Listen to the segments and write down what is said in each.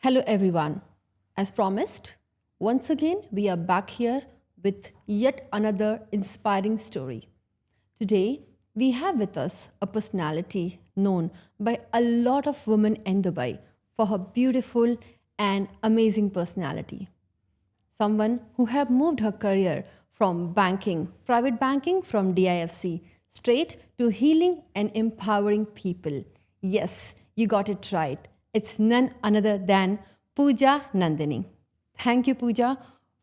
Hello, everyone. As promised, once again, we are back here with yet another inspiring story. Today, we have with us a personality known by a lot of women in Dubai for her beautiful and amazing personality. Someone who have moved her career from banking, private banking from DIFC, straight to healing and empowering people. Yes, you got it right. It's none other than Pooja Nandini. Thank you, Pooja,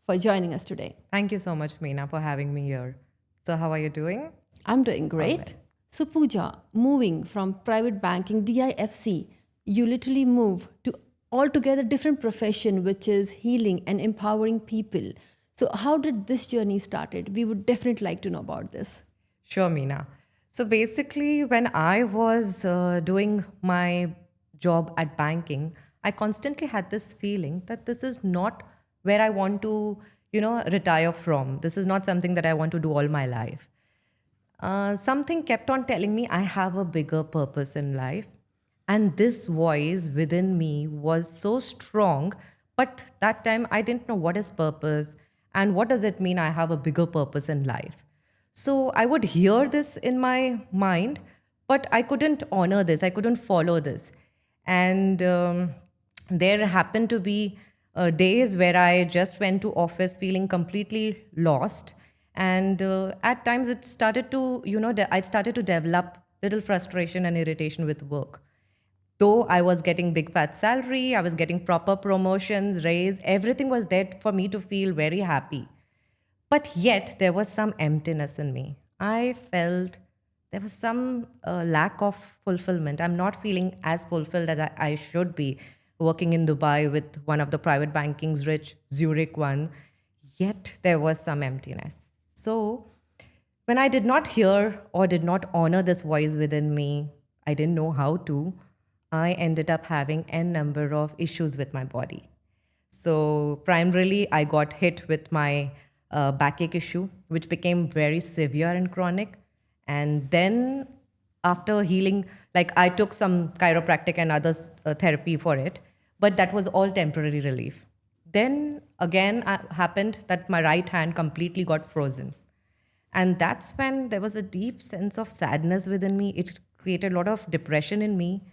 for joining us today. Thank you so much, Meena, for having me here. So, how are you doing? I'm doing great. So, Pooja, moving from private banking, DIFC, you literally move to altogether different profession, which is healing and empowering people. So, how did this journey started? We would definitely like to know about this. Sure, Meena. So, basically, when I was doing my job at banking, I constantly had this feeling that this is not where I want to, retire from. This is not something that I want to do all my life. Something kept on telling me I have a bigger purpose in life. And this voice within me was so strong. But that time I didn't know what is purpose and what does it mean I have a bigger purpose in life. So I would hear this in my mind, but I couldn't honor this, I couldn't follow this. And there happened to be days where I just went to office feeling completely lost, and at times it started to I started to develop little frustration and irritation with work. Though I was getting big fat salary, I was getting proper promotions, raise, everything was there for me to feel very happy. But yet there was some emptiness in me. I felt there was some lack of fulfillment. I'm not feeling as fulfilled as I should be working in Dubai with one of the private banking's rich Zurich one. Yet there was some emptiness. So when I did not hear or did not honor this voice within me, I didn't know how to. I ended up having n number of issues with my body. So, primarily, I got hit with my backache issue, which became very severe and chronic. And then, after healing, like I took some chiropractic and other therapy for it, but that was all temporary relief. Then, again, happened that my right hand completely got frozen. And that's when there was a deep sense of sadness within me. It created a lot of depression in me.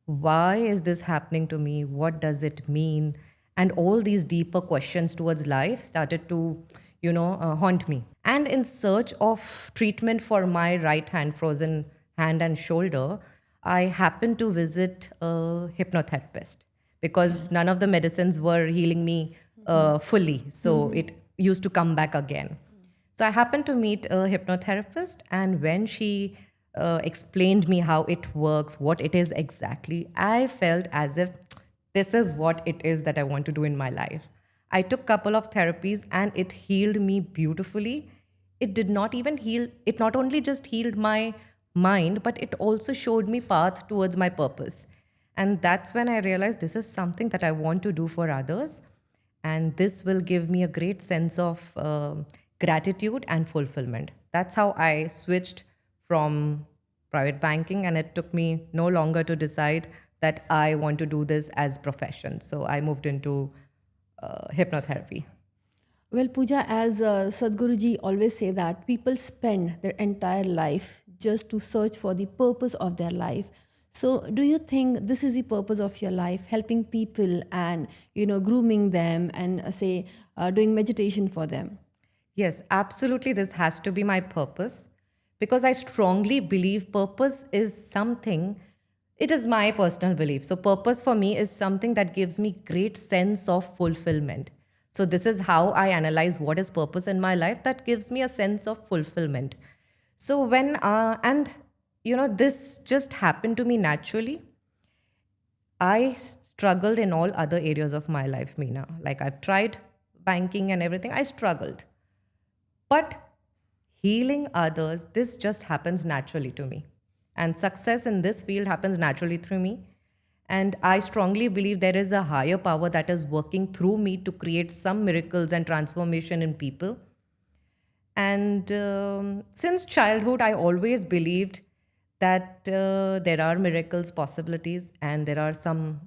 Why is this happening to me? What does it mean? And all these deeper questions towards life started to, haunt me. And in search of treatment for my right hand, frozen hand and shoulder, I happened to visit a hypnotherapist because none of the medicines were healing me fully. So it used to come back again. So I happened to meet a hypnotherapist, and when she explained me how it works, what it is exactly, I felt as if this is what it is that I want to do in my life. I took couple of therapies and it healed me beautifully. It did not even heal, it not only just healed my mind, but it also showed me path towards my purpose. And that's when I realized this is something that I want to do for others, and this will give me a great sense of gratitude and fulfillment. That's how I switched from private banking, and it took me no longer to decide that I want to do this as profession. So I moved into hypnotherapy. Well, Pooja, as Sadhguruji always say that people spend their entire life just to search for the purpose of their life. So, do you think this is the purpose of your life, helping people and grooming them and doing meditation for them? Yes, absolutely. This has to be my purpose because I strongly believe purpose is something, it is my personal belief. So, purpose for me is something that gives me great sense of fulfillment. So, this is how I analyze what is purpose in my life that gives me a sense of fulfillment. So, this just happened to me naturally. I struggled in all other areas of my life, Meena. Like I've tried banking and everything, I struggled. But healing others, this just happens naturally to me. And success in this field happens naturally through me. And I strongly believe there is a higher power that is working through me to create some miracles and transformation in people. And since childhood, I always believed that there are miracles, possibilities, and there are some,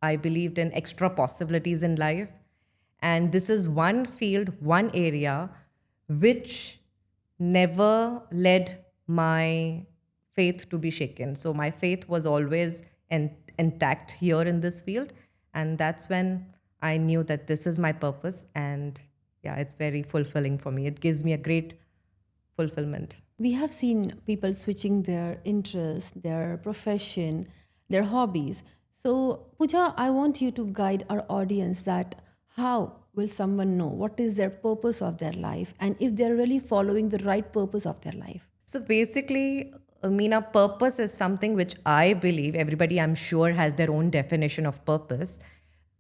I believed in extra possibilities in life. And this is one field, one area which never led my faith to be shaken. So my faith was always intact here in this field. And that's when I knew that this is my purpose. And yeah, it's very fulfilling for me. It gives me a great fulfillment. We have seen people switching their interest, their profession, their hobbies. So, Pooja, I want you to guide our audience that how will someone know what is their purpose of their life and if they're really following the right purpose of their life? So basically, Meena, purpose is something which I believe everybody, I'm sure, has their own definition of purpose,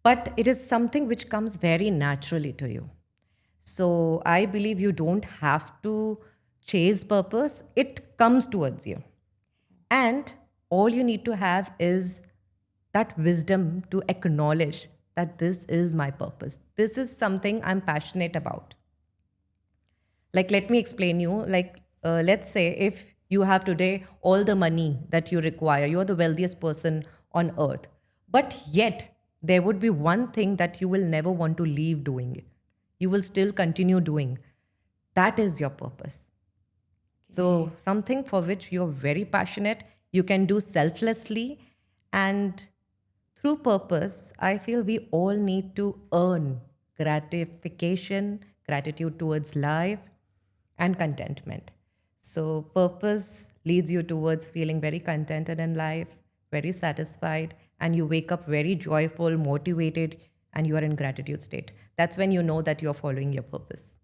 but it is something which comes very naturally to you. So I believe you don't have to chase purpose, it comes towards you. And all you need to have is that wisdom to acknowledge that this is my purpose. This is something I'm passionate about. Like, let me explain you. Like, let's say if you have today all the money that you require, you're the wealthiest person on earth. But yet, there would be one thing that you will never want to leave doing. You will still continue doing. That is your purpose. So, something for which you're very passionate, you can do selflessly. And through purpose, I feel we all need to earn gratification, gratitude towards life, and contentment. So, purpose leads you towards feeling very contented in life, very satisfied, and you wake up very joyful, motivated, and you are in gratitude state. That's when you know that you're following your purpose.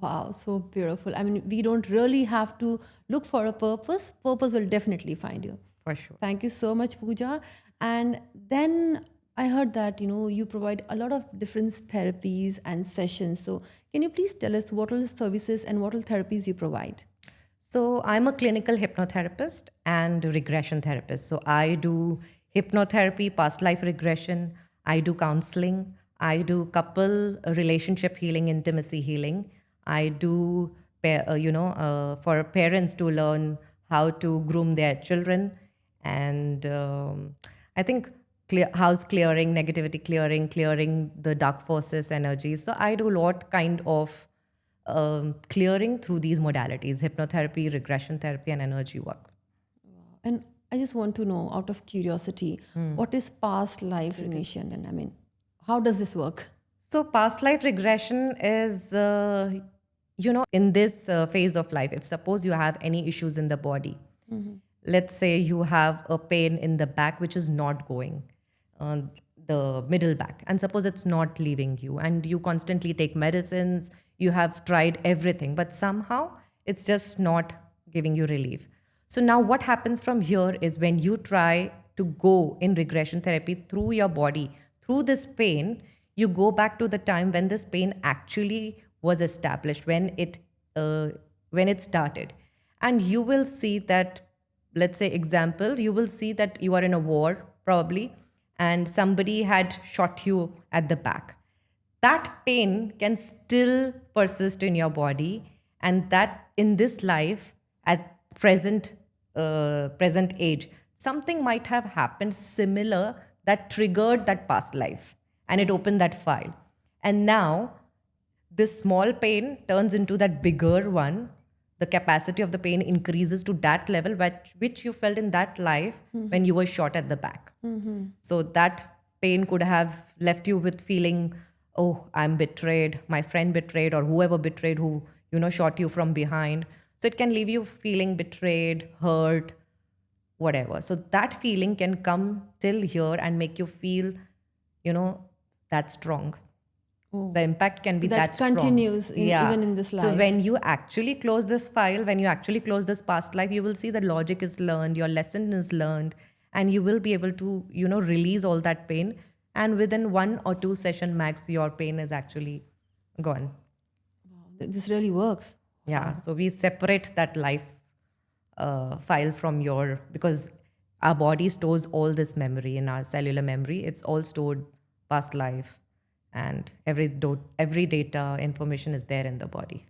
Wow, so beautiful. I mean, we don't really have to look for a purpose. Purpose will definitely find you. For sure. Thank you so much, Pooja. And then I heard that, you provide a lot of different therapies and sessions. So can you please tell us what all the services and what all therapies you provide? So, I'm a clinical hypnotherapist and regression therapist. So, I do hypnotherapy, past life regression, I do counseling, I do couple relationship healing, intimacy healing. I do, for parents to learn how to groom their children. And I think house clearing, negativity clearing, clearing the dark forces, energies. So I do a lot kind of clearing through these modalities: hypnotherapy, regression therapy, and energy work. And I just want to know, out of curiosity, what is past life regression? And I mean, how does this work? So, past life regression is, in this phase of life, if suppose you have any issues in the body, let's say you have a pain in the back which is not going, the middle back, and suppose it's not leaving you, and you constantly take medicines, you have tried everything, but somehow it's just not giving you relief. So, now what happens from here is when you try to go in regression therapy through your body, through this pain, you go back to the time when this pain actually was established, when it started, and you will see that, let's say example, you will see that you are in a war probably, and somebody had shot you at the back. That pain can still persist in your body, and that in this life at present age, something might have happened similar that triggered that past life, and it opened that file. And now this small pain turns into that bigger one. The capacity of the pain increases to that level which you felt in that life when you were shot at the back. So that pain could have left you with feeling, oh, I'm betrayed, my friend betrayed, or whoever betrayed who, shot you from behind. So it can leave you feeling betrayed, hurt, whatever. So that feeling can come till here and make you feel, that strong. The impact can be that that strong. continues even in this So life. when you actually close this file, when you actually close this past life, you will see that logic is learned, your lesson is learned, and you will be able to, release all that pain. And within 1 or 2 session max, your pain is actually gone. This really works. Yeah. So we separate that life file from because our body stores all this memory in our cellular memory. It's all stored past life, and every data information is there in the body.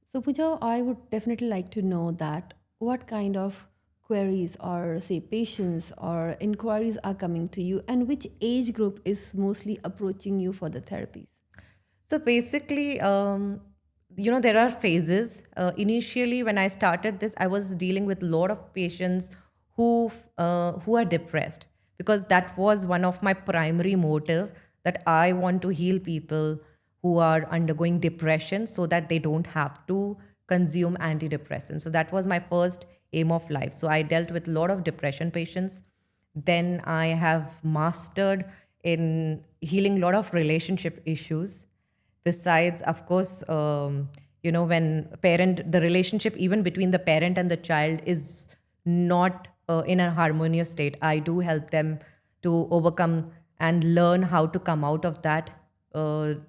So, Pooja, I would definitely like to know that what kind of queries or say patients or inquiries are coming to you, and which age group is mostly approaching you for the therapies? So basically, there are phases. Initially, when I started this, I was dealing with a lot of patients who are depressed, because that was one of my primary motive, that I want to heal people who are undergoing depression so that they don't have to consume antidepressants. So that was my first aim of life. So I dealt with a lot of depression patients. Then I have mastered in healing a lot of relationship issues. Besides, of course, when parent, the relationship even between the parent and the child is not in a harmonious state, I do help them to overcome and learn how to come out of that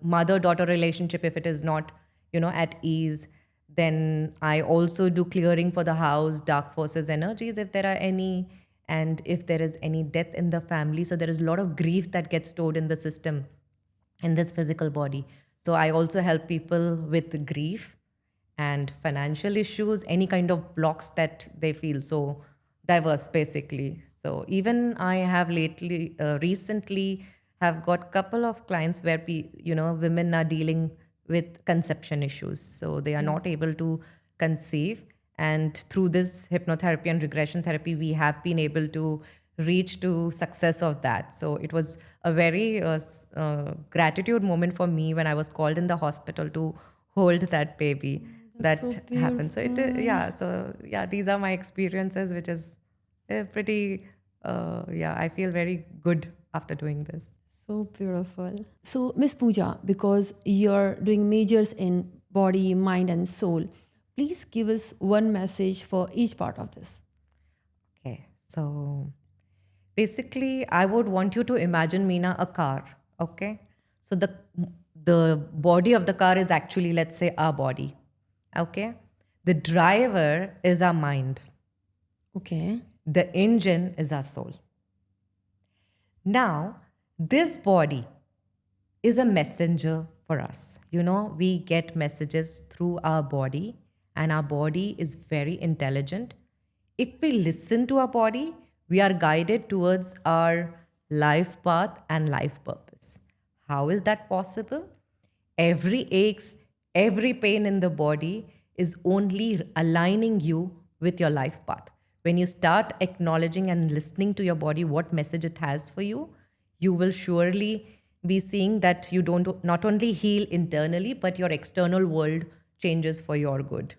mother-daughter relationship if it is not, at ease. Then I also do clearing for the house, dark forces energies, if there are any, and if there is any death in the family. So there is a lot of grief that gets stored in the system, in this physical body. So I also help people with grief and financial issues, any kind of blocks that they feel. So diverse, basically. So even I have recently have got couple of clients where women are dealing with conception issues. So they are not able to conceive. And through this hypnotherapy and regression therapy, we have been able to reach to success of that. So it was a very gratitude moment for me when I was called in the hospital to hold that baby. That's so That happened. So beautiful. these are my experiences, which is pretty, I feel very good after doing this. So beautiful. So, Miss Pooja, because you're doing majors in body, mind, and soul, please give us one message for each part of this. Okay, so basically, I would want you to imagine, Meena, a car. Okay, so the body of the car is actually, let's say, our body. Okay, the driver is our mind. Okay. The engine is our soul. Now, this body is a messenger for us. We get messages through our body, and our body is very intelligent. If we listen to our body, we are guided towards our life path and life purpose. How is that possible? Every aches, every pain in the body is only aligning you with your life path. When you start acknowledging and listening to your body, what message it has for you, you will surely be seeing that you don't not only heal internally, but your external world changes for your good.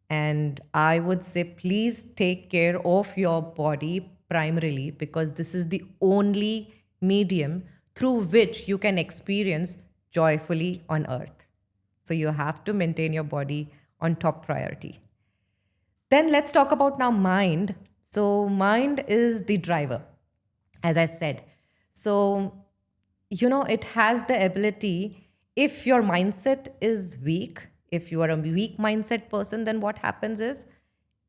And I would say, please take care of your body primarily, because this is the only medium through which you can experience joyfully on earth. So you have to maintain your body on top priority. Then let's talk about now mind. So mind is the driver, as I said. So, it has the ability, if your mindset is weak, if you are a weak mindset person, then what happens is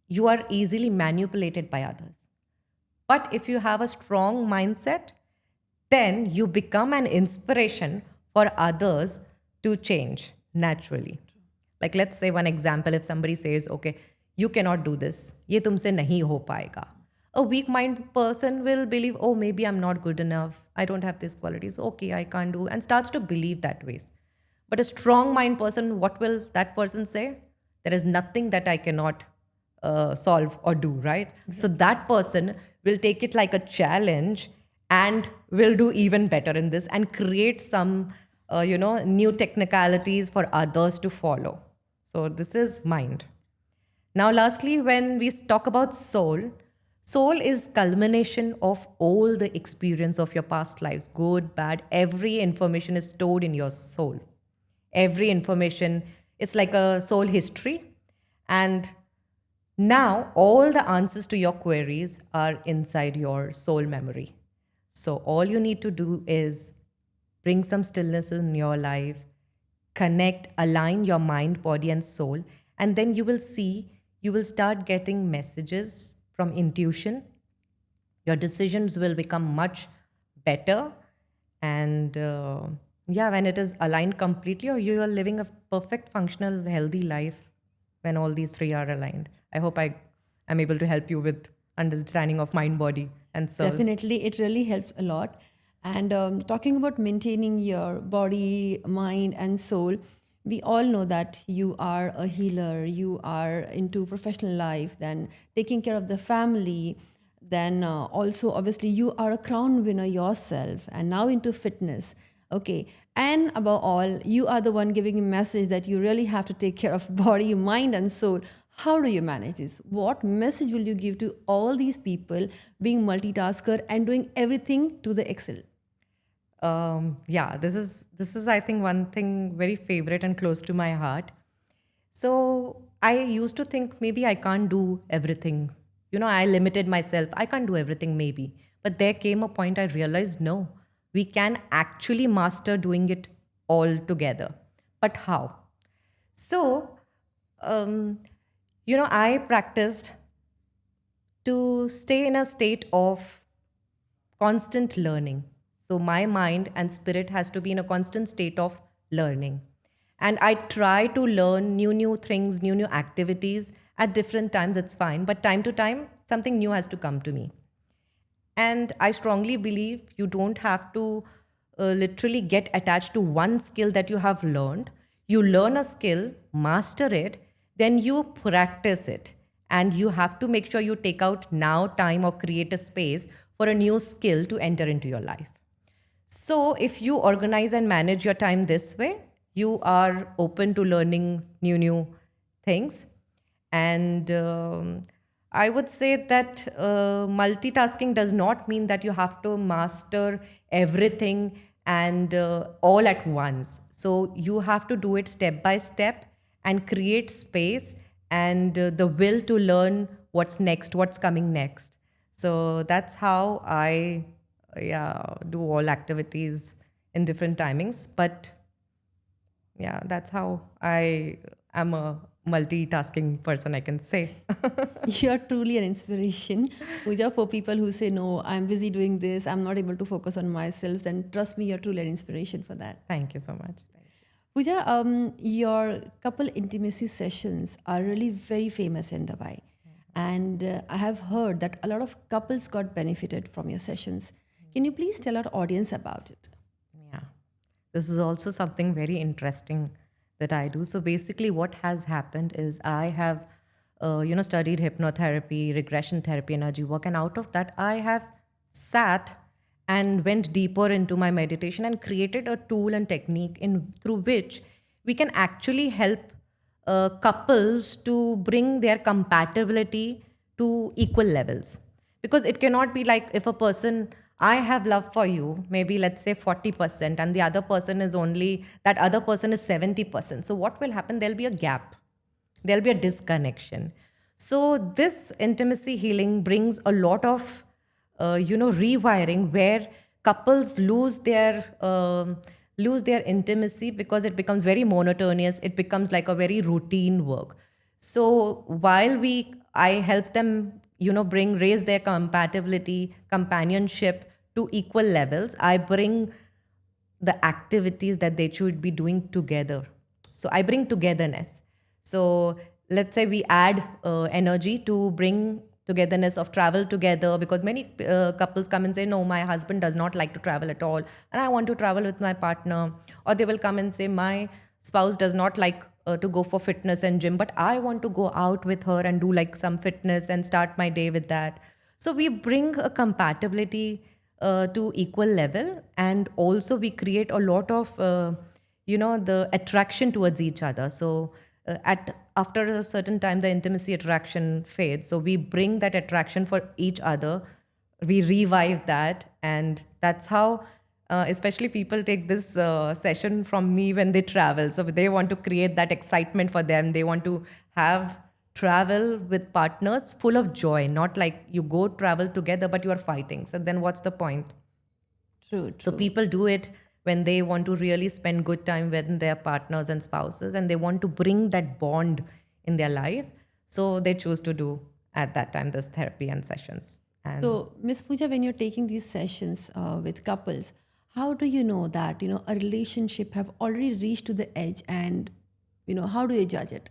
you are easily manipulated by others. But if you have a strong mindset, then you become an inspiration for others to change naturally. Like, let's say one example, if somebody says, okay, you cannot do this, ye tumse nahi ho paega. A weak mind person will believe, oh, maybe I'm not good enough, I don't have these qualities, okay, I can't do, and starts to believe that ways. But a strong mind person, what will that person say? There is nothing that I cannot solve or do, right? So that person will take it like a challenge and will do even better in this and create some, new technicalities for others to follow. So this is mind. Now, lastly, when we talk about soul, soul is culmination of all the experience of your past lives, good, bad. Every information is stored in your soul. Every information is like a soul history. And now all the answers to your queries are inside your soul memory. So all you need to do is bring some stillness in your life, connect, align your mind, body, and soul, and then you will start getting messages from intuition. Your decisions will become much better. And when it is aligned completely, or you are living a perfect, functional, healthy life when all these three are aligned. I hope I'm I'm able to help you with understanding of mind, body, and soul. Definitely, it really helps a lot. And talking about maintaining your body, mind, and soul, we all know that you are a healer, you are into professional life, then taking care of the family, then also obviously you are a crown winner yourself, and now into fitness. Okay, and above all, you are the one giving a message that you really have to take care of body, mind, and soul. How do you manage this? What message will you give to all these people being multitasker and doing everything to the excel? Yeah, this is I think one thing very favorite and close to my heart. So I used to think maybe I can't do everything. I limited myself. I can't do everything maybe. But there came a point I realized no, we can actually master doing it all together. But how? So, um, I practiced to stay in a state of constant learning. So my mind and spirit has to be in a constant state of learning. And I try to learn new things, new activities at different times. It's fine. But time to time, something new has to come to me. And I strongly believe you don't have to literally get attached to one skill that you have learned. You learn a skill, master it, then you practice it. And you have to make sure you take out now time or create a space for a new skill to enter into your life. So, if you organize and manage your time this way, you are open to learning new things. And I would say that multitasking does not mean that you have to master everything and all at once. So, you have to do it step by step and create space and the will to learn what's next, what's coming next. So, that's how I yeah do all activities in different timings, but yeah, that's how I am a multitasking person, I can say. You're truly an inspiration, Pooja, for people who say, no, I'm busy doing this, I'm not able to focus on myself. And trust me, you're truly an inspiration for that. Thank you so much. Pooja, your couple intimacy sessions are really very famous in Dubai. And I have heard that a lot of couples got benefited from your sessions. Can you please tell our audience about it? Yeah. This is also something very interesting that I do. So basically, what has happened is I have, studied hypnotherapy, regression therapy, energy work, and out of that, I have sat and went deeper into my meditation and created a tool and technique in through which we can actually help couples to bring their compatibility to equal levels, because it cannot be like if a person, I have love for you, maybe let's say 40%, and the other person is only, that other person is 70%. So, what will happen? There'll be a gap, there'll be a disconnection. So, this intimacy healing brings a lot of, rewiring where couples lose their intimacy because it becomes very monotonous. It becomes like a very routine work. So while I help them, raise their compatibility, companionship to equal levels, I bring the activities that they should be doing together. So I bring togetherness. So let's say we add energy to bring togetherness of travel together, because many couples come and say, no, my husband does not like to travel at all and I want to travel with my partner. Or they will come and say, my spouse does not like to go for fitness and gym, but I want to go out with her and do like some fitness and start my day with that. So we bring a compatibility to equal level, and also we create a lot of the attraction towards each other. So at after a certain time, the intimacy attraction fades, so we bring that attraction for each other, we revive that, and that's how especially people take this session from me when they travel. So they want to create that excitement for them, they want to have travel with partners full of joy, not like you go travel together but you are fighting, so then what's the point? True, So true. people do it when they want to really spend good time with their partners and spouses, and they want to bring that bond in their life. So they choose to do at that time this therapy and sessions. And So, Miss Pooja, when you're taking these sessions with couples, how do you know that a relationship have already reached to the edge, and how do you judge it?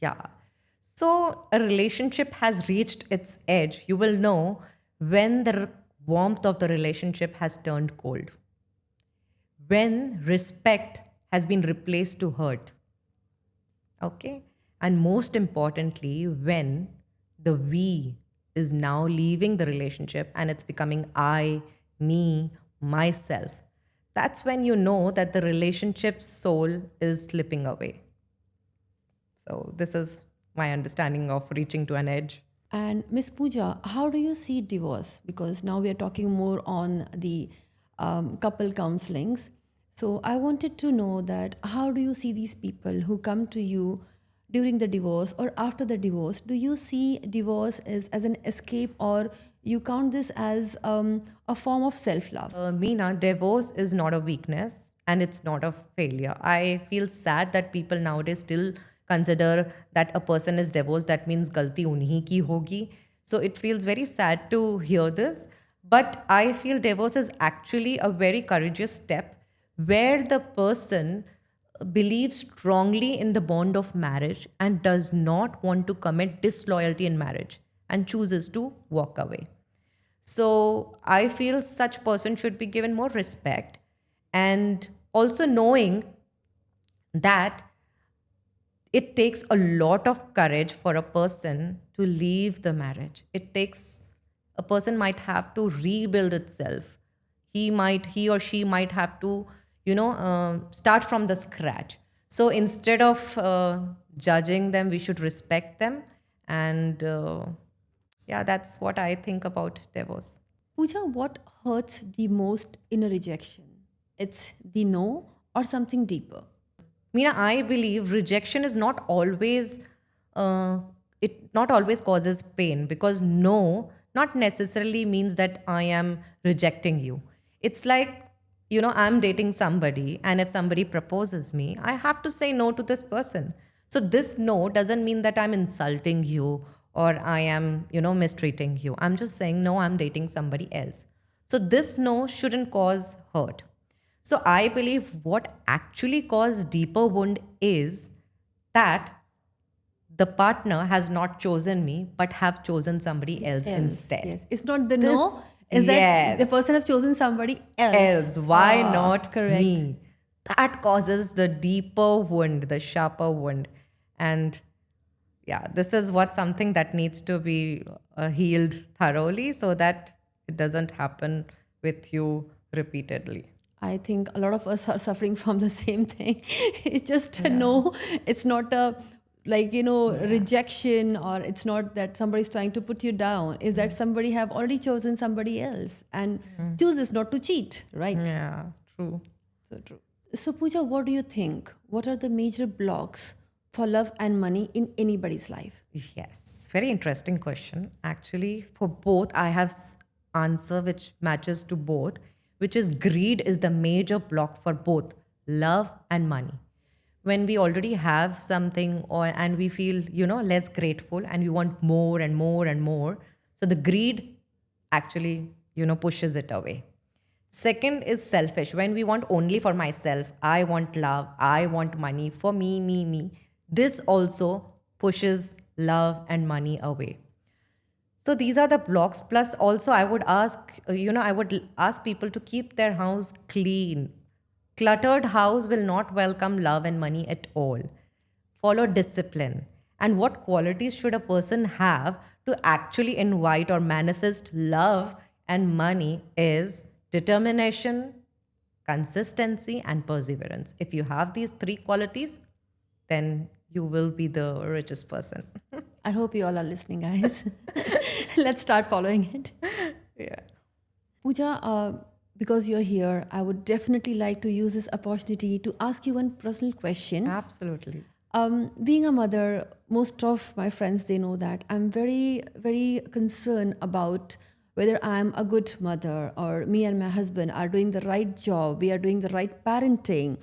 yeah. So a relationship has reached its edge. You will know when the warmth of the relationship has turned cold, when respect has been replaced to hurt. Okay. And most importantly, when the we is now leaving the relationship and it's becoming I, me, myself, that's when you know that the relationship's soul is slipping away. So, this is my understanding of reaching to an edge. And Miss Pooja, how do you see divorce? Because now we are talking more on the couple counselings. So I wanted to know that how do you see these people who come to you during the divorce or after the divorce? Do you see divorce as an escape, or you count this as a form of self-love? Meena, divorce is not a weakness and it's not a failure. I feel sad that people nowadays still consider that a person is divorced, that means galti unhi ki hogi. So it feels very sad to hear this. But I feel divorce is actually a very courageous step where the person believes strongly in the bond of marriage and does not want to commit disloyalty in marriage and chooses to walk away. So I feel such person should be given more respect, and also knowing that it takes a lot of courage for a person to leave the marriage. It takes a person might have to rebuild itself. He or she might have to, start from the scratch. So instead of judging them, we should respect them. And yeah, that's what I think about divorce. Pooja, what hurts the most in a rejection? It's the no or something deeper? Meena, I believe rejection is not always, it not always causes pain, because no not necessarily means that I am rejecting you. It's like, I'm dating somebody, and if somebody proposes me, I have to say no to this person. So this no doesn't mean that I'm insulting you or I am, mistreating you. I'm just saying, no, I'm dating somebody else. So this no shouldn't cause hurt. So I believe what actually caused deeper wound is that the partner has not chosen me but have chosen somebody else instead. Yes. It's not the This, no, is that the yes, person have chosen somebody else. else. Why Ah, not correct. me? That causes the deeper wound, the sharper wound. And yeah, this is what something that needs to be healed thoroughly so that it doesn't happen with you repeatedly. I think a lot of us are suffering from the same thing. It's just a Yeah. no. It's not a rejection, or it's not that somebody's trying to put you down. Is that somebody have already chosen somebody else and chooses not to cheat, right? Yeah, true. So true. So Pooja, what do you think? What are the major blocks for love and money in anybody's life? Yes, very interesting question. Actually, for both, I have answer which matches to both, which is greed is the major block for both love and money. When we already have something, or and we feel less grateful and we want more and more and more, so the greed actually pushes it away. Second is selfish. When we want only for myself, I want love, I want money for me, me, me. This also pushes love and money away. So these are the blocks. Plus, also, I would ask, I would ask people to keep their house clean. Cluttered house will not welcome love and money at all. Follow discipline. And what qualities should a person have to actually invite or manifest love and money is determination, consistency, and perseverance. If you have these three qualities, then you will be the richest person. I hope you all are listening, guys. Let's start following it. Yeah. Pooja, because you're here, I would definitely like to use this opportunity to ask you one personal question. Absolutely. Being a mother, most of my friends, they know that I'm very, very concerned about whether I'm a good mother, or me and my husband are doing the right job, we are doing the right parenting,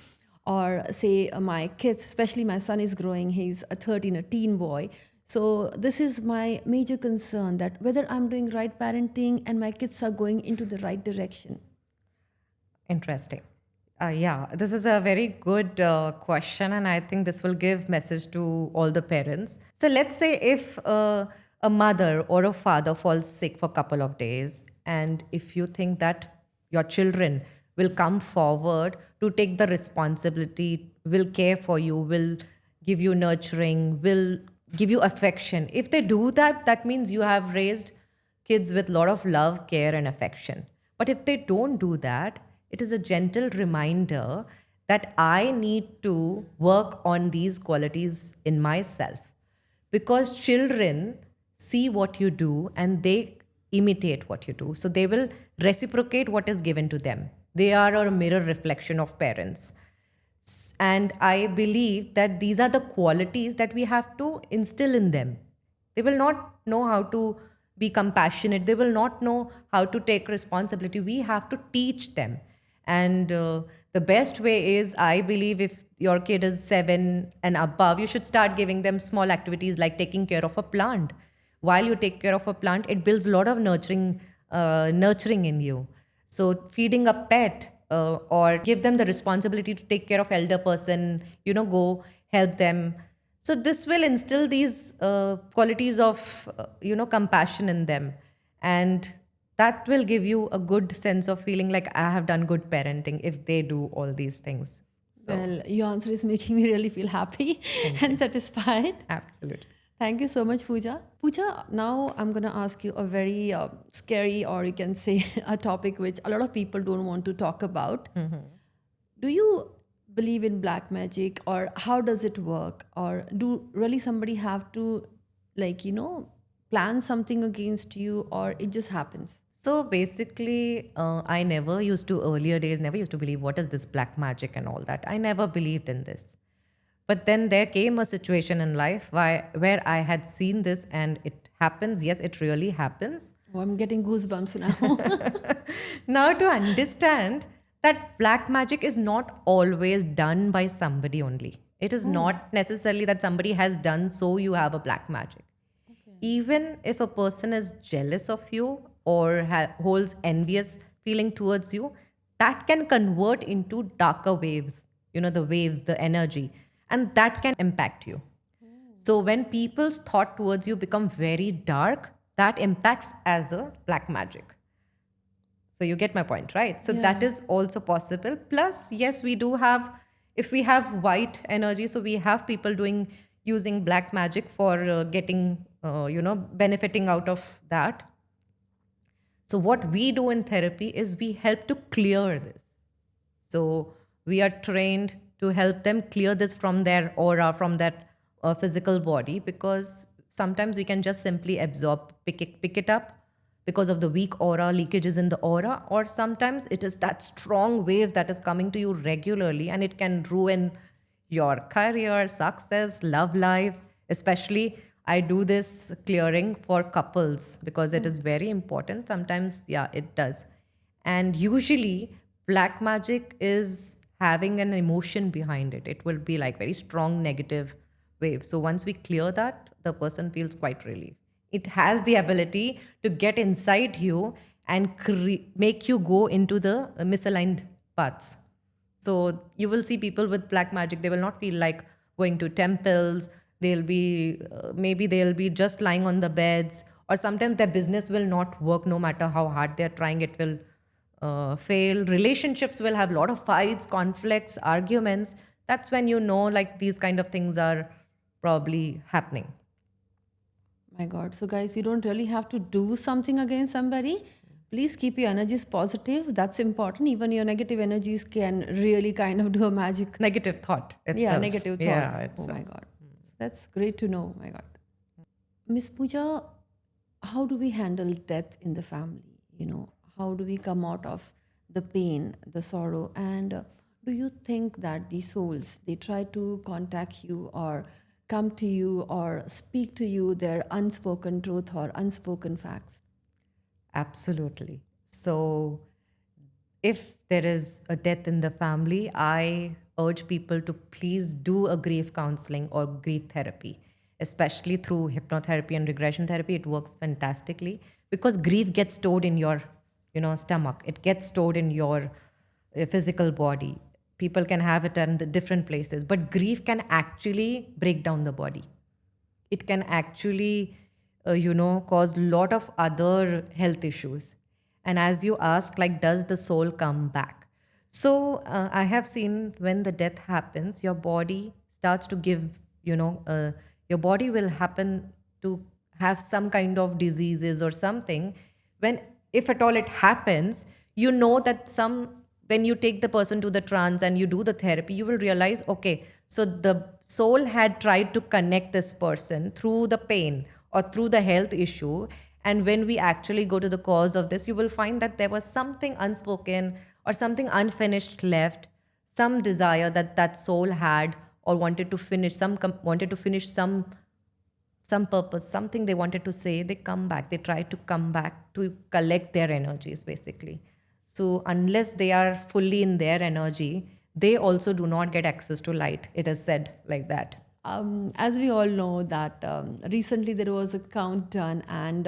or say my kids, especially my son is growing, he's a 13, a teen boy. So this is my major concern, that whether I'm doing right parenting and my kids are going into the right direction. Interesting. Yeah, this is a very good question, and I think this will give message to all the parents. So let's say if a mother or a father falls sick for a couple of days, and if you think that your children will come forward to take the responsibility, will care for you, will give you nurturing, will give you affection. If they do that, that means you have raised kids with a lot of love, care, and affection. But if they don't do that, it is a gentle reminder that I need to work on these qualities in myself. Because children see what you do and they imitate what you do. So they will reciprocate what is given to them. They are a mirror reflection of parents. And I believe that these are the qualities that we have to instill in them. They will not know how to be compassionate. They will not know how to take responsibility. We have to teach them. And the best way is, I believe, if your kid is 7 and above, you should start giving them small activities like taking care of a plant. While you take care of a plant, it builds a lot of nurturing in you. So feeding a pet, or give them the responsibility to take care of elder person, go help them. So this will instill these qualities of compassion in them, and that will give you a good sense of feeling like I have done good parenting if they do all these things. Well, your answer is making me really feel happy and satisfied. Absolutely. Thank you so much, Pooja. Pooja, now I'm going to ask you a very scary, or you can say a topic which a lot of people don't want to talk about. Do you believe in black magic, or how does it work? Or do really somebody have to, plan something against you, or it just happens? So basically, I never used to, earlier days, never used to believe what is this black magic and all that. I never believed in this. But then there came a situation in life where I had seen this and it happens. Yes, it really happens. Oh, I'm getting goosebumps now. Now, to understand that black magic is not always done by somebody only. It is not necessarily that somebody has done so you have a black magic. Even if a person is jealous of you or holds envious feeling towards you, that can convert into darker waves, the waves, the energy, and that can impact you. So when people's thought towards you become very dark, that impacts as a black magic. So you get my point, right? So that is also possible. Plus, yes, we do have, if we have white energy, so we have people using black magic for getting, benefiting out of that. So what we do in therapy is we help to clear this. So we are trained to help them clear this from their aura, from that physical body, because sometimes we can just simply absorb, pick it up because of the weak aura, leakages in the aura, or sometimes it is that strong wave that is coming to you regularly and it can ruin your career, success, love life. Especially, I do this clearing for couples because it is very important. Sometimes, yeah, it does. And usually, black magic is having an emotion behind it. It will be like very strong negative wave. So once we clear that, the person feels quite relieved. It has the ability to get inside you and make you go into the misaligned paths. So you will see people with black magic, they will not feel like going to temples. They'll be, maybe they'll be just lying on the beds, or sometimes their business will not work no matter how hard they're trying, it will fail. Relationships will have a lot of fights, conflicts, arguments. That's when you know like these kind of things are probably happening. My God. So, guys, you don't really have to do something against somebody. Please keep your energies positive. That's important. Even your negative energies can really kind of do a magic. Negative thought itself. Yeah, negative thoughts. Yeah, Oh my God. That's great to know. My God. Miss Pooja, how do we handle death in the family? How do we come out of the pain, the sorrow? And do you think that the souls, they try to contact you or come to you or speak to you their unspoken truth or unspoken facts? Absolutely. So if there is a death in the family, I urge people to please do a grief counseling or grief therapy, especially through hypnotherapy and regression therapy. It works fantastically because grief gets stored in your, stomach. It gets stored in your physical body. people can have it in the different places, but grief can actually break down the body. It can actually cause a lot of other health issues. And as you ask, like, does the soul come back? So I have seen when the death happens, your body starts to give, your body will happen to have some kind of diseases or something. When, if at all it happens, you know that some, when you take the person to the trance and you do the therapy, you will realize, okay, so the soul had tried to connect this person through the pain or through the health issue. And when we actually go to the cause of this, you will find that there was something unspoken or something unfinished left, some desire that that soul had or wanted to finish, wanted to finish some purpose, something they wanted to say. They come back, they try to come back to collect their energies, basically. So unless they are fully in their energy, they also do not get access to light. It is said like that. As we all know that recently there was a count done, and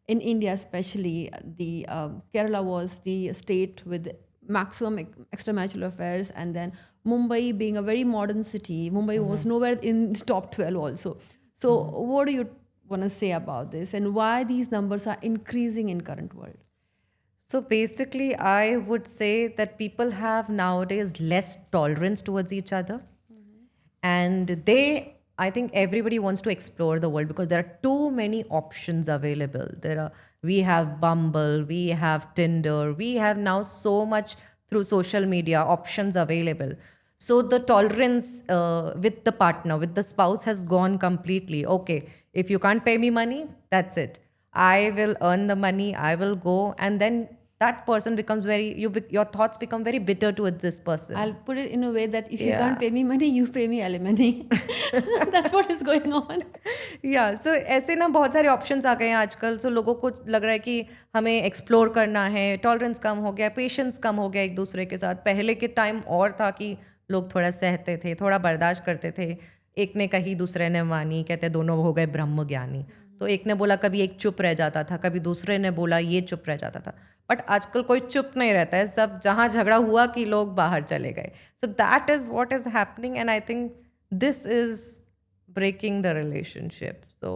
in India especially, the Kerala was the state with maximum extramarital affairs, and then Mumbai being a very modern city, Mumbai was nowhere in the top 12 also. So what do you want to say about this, and why these numbers are increasing in current world? So basically, I would say that people have nowadays less tolerance towards each other. And I think everybody wants to explore the world because there are too many options available. We have Bumble, we have Tinder, we have now so much through social media options available. So the tolerance with the partner, with the spouse has gone completely. Okay, if you can't pay me money, that's it. I will earn the money, I will go. And then that person becomes your thoughts become very bitter towards this person. I'll put it in a way that if you can't pay me money, you pay me alimony. That's what is going on. Yeah, so ऐसे ना बहुत सारे options आ गए हैं आजकल. So लोगों को लग रहा है कि हमें एक्सप्लोर करना है, टॉलरेंस कम हो गया, पेशेंस कम हो गया एक दूसरे के साथ. पहले के टाइम और था कि लोग थोड़ा सहते थे, थोड़ा बर्दाश्त करते थे. एक ने कही, दूसरे ने मानी, कहते दोनों हो गए ब्रह्म ज्ञानी. तो एक ने बोला, कभी एक चुप रह जाता था, कभी दूसरे ने बोला, ये चुप रह जाता था. बट आजकल कोई चुप नहीं रहता है, सब जहाँ झगड़ा हुआ कि लोग बाहर चले गए. So that is what is happening, and I think this is breaking the relationship. So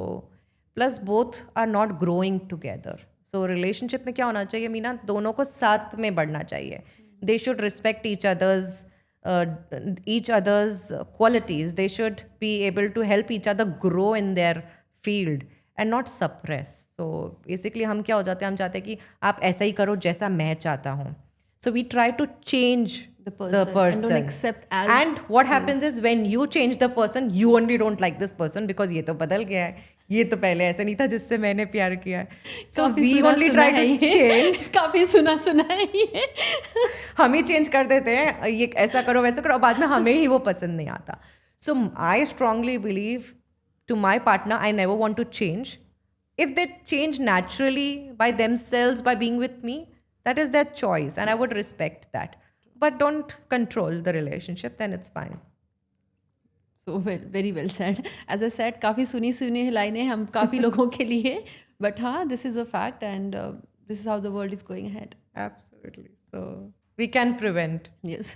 plus both are not growing together. So relationship में क्या होना चाहिए मीना, दोनों को साथ में बढ़ना चाहिए. They should respect each other's qualities. They should be able to help each other grow in their field and not suppress. So basically हम क्या हो जाते हैं, हम चाहते हैं कि आप ऐसा ही करो जैसा मैं चाहता हूँ. So we try to change the person. And don't accept as and what happens is when you change the person, you only don't like this person because ये तो बदल गया है, ये तो पहले ऐसा नहीं था जिससे मैंने प्यार किया है. So we only try to change. काफी सुना है ये. हम ही चेंज कर देते हैं, ये ऐसा करो वैसा करो, बाद में हमें ही वो पसंद नहीं आता. So I strongly believe to my partner, I never want to change. If they change naturally by themselves, by being with me, that is their choice and I would respect that. But don't control the relationship, then it's fine. So very well said. As I said, काफ़ी सुनी लाइनें हम काफ़ी लोगों के लिए. But हाँ, this is a fact, and this is how the world is going ahead. Absolutely. So we can prevent. Yes.